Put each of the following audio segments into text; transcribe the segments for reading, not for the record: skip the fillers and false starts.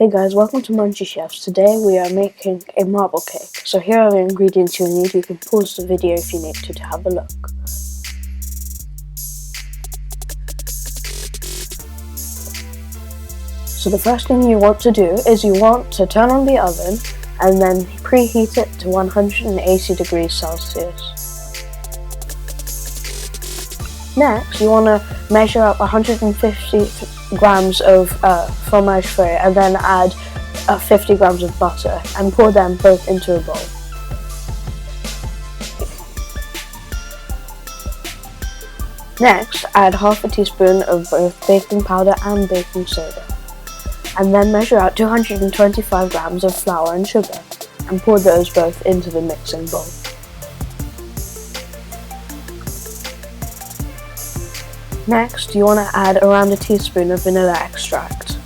Hey guys, welcome to MunchyChefs. Today we are making a marble cake. So here are the ingredients you'll need. You can pause the video if you need to have a look. So the first thing you want to do is you want to turn on the oven and then preheat it to 180 degrees Celsius. Next, you want to measure up 150 grams of fromage frais and then add 50 grams of butter and pour them both into a bowl. Next, add half a teaspoon of both baking powder and baking soda. And then measure out 225 grams of flour and sugar and pour those both into the mixing bowl. Next, you want to add around a teaspoon of vanilla extract.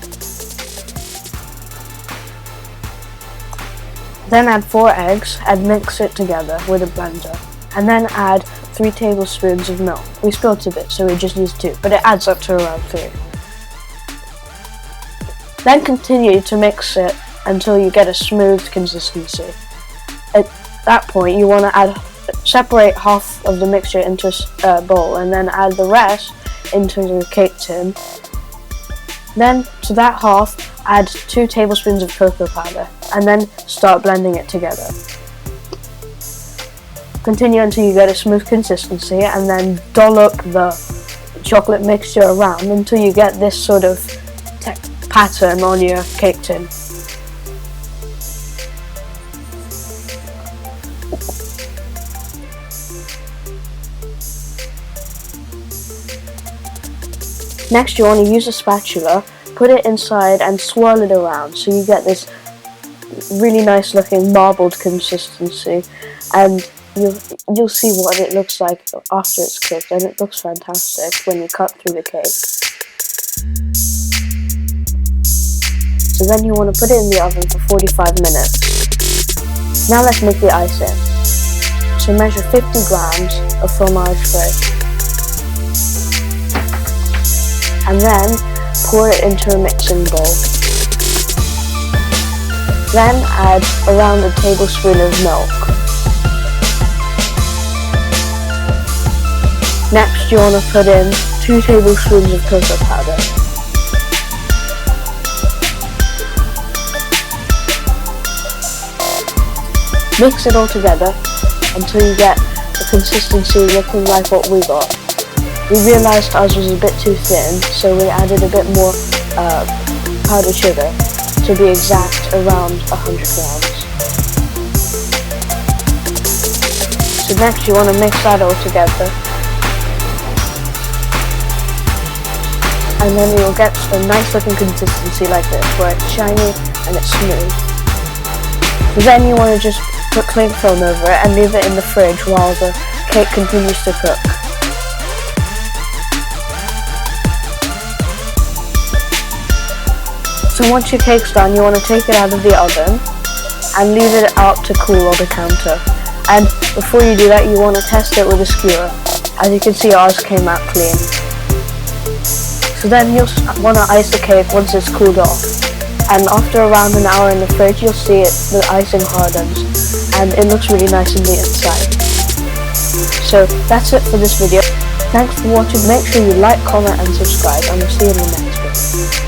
Then add 4 eggs and mix it together with a blender. And then add 3 tablespoons of milk. We spilled a bit, so we just used 2, but it adds up to around 3. Then continue to mix it until you get a smooth consistency. At that point, you want to separate half of the mixture into a bowl and then add the rest into the cake tin. Then to that half, add 2 tablespoons of cocoa powder and then start blending it together. Continue until you get a smooth consistency and then dollop the chocolate mixture around until you get this sort of pattern on your cake tin. Next, you want to use a spatula, put it inside and swirl it around so you get this really nice looking marbled consistency, and you'll see what it looks like after it's cooked, and it looks fantastic when you cut through the cake. So then you want to put it in the oven for 45 minutes. Now let's make the icing. So measure 50 grams of fromage frais. And then pour it into a mixing bowl. Then add around a tablespoon of milk. Next, you want to put in 2 tablespoons of cocoa powder. Mix it all together until you get the consistency looking like what we got. We realised ours was a bit too thin, so we added a bit more powdered sugar, to be exact around 100 grams. So next you want to mix that all together, and then you'll get a nice looking consistency like this, where it's shiny and it's smooth. So then you want to just put cling film over it and leave it in the fridge while the cake continues to cook. So once your cake's done, you want to take it out of the oven and leave it out to cool on the counter. And before you do that, you want to test it with a skewer. As you can see, ours came out clean. So then you'll want to ice the cake once it's cooled off. And after around an hour in the fridge, you'll see the icing hardens and it looks really nice in the inside. So that's it for this video. Thanks for watching. Make sure you like, comment and subscribe, and we'll see you in the next video.